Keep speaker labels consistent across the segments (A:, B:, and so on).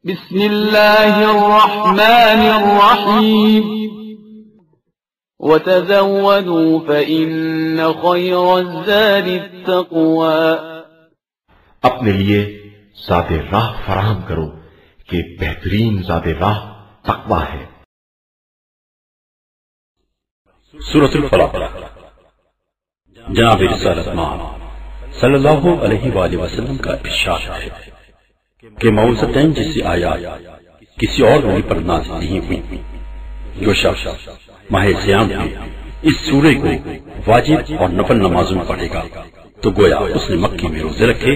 A: بسم الله الرحمن الرحيم وتزودوا فإن خير الزاد التقوى
B: اپنے لیے زاد راہ فراہم کرو کہ بہترین زاد راہ تقوی ہے۔
C: سورۃ الفلق۔ جناب رسالت مآب صلی اللہ علیہ وآلہ وسلم کا ارشاد ہے کہ موعظتین جیسی آیات کسی اور نبی پر نازل نہیں ہوئی۔ جو شخص ماہ صیام میں اس سورہ کو واجب اور نفل نمازوں میں پڑھے گا تو گویا اس نے مکے میں روزے رکھے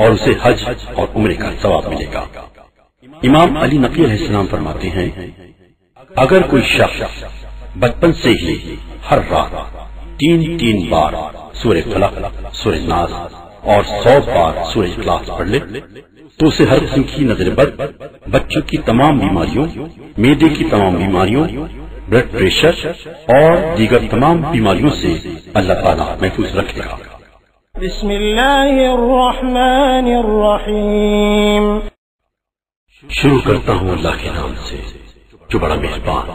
C: اور اسے حج اور عمرے کا ثواب ملے گا۔ امام علی نقی علیہ السلام فرماتے ہیں اگر کوئی شخص بچپن سے ہی ہر رات 3 بار سورہ فلق، سورہ ناس اور 100 بار سورہ اخلاص پڑھ لے تو اسے ہر قسم کی نظر بد، بچوں کی تمام بیماریوں، معدے کی تمام بیماریوں، بلڈ پریشر اور دیگر تمام بیماریوں سے اللہ تعالیٰ محفوظ رکھے گا۔
D: بسم اللہ الرحمن الرحیم۔
C: شروع کرتا ہوں اللہ کے نام سے جو بڑا مہربان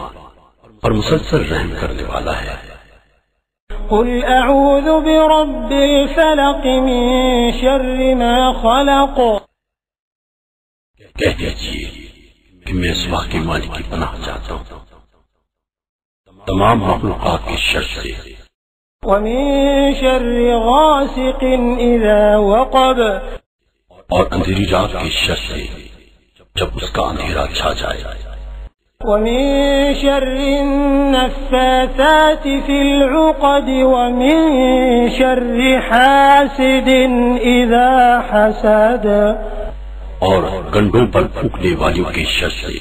C: اور مسلسل رحم کرنے والا ہے۔
D: قل اعوذ برب الفلق من شر ما خلق۔
C: کہہ دیجیے کہ میں صبح کے مالک کی پناہ چاہتا ہوں تمام مخلوقات کے شر سے،
D: ومن شر غاسق اذا وقب۔
C: اور اندھیری رات کے شر سے جب اس کا اندھیرا چھا جائے،
D: ومن شر النفاثات في العقد ومن شر حاسد اذا حسد۔
C: اور گنڈوں پر پھونکنے والوں کے شر سے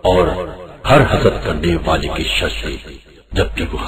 C: اور ہر حسد کرنے والے کے شر سے جب بھی وہ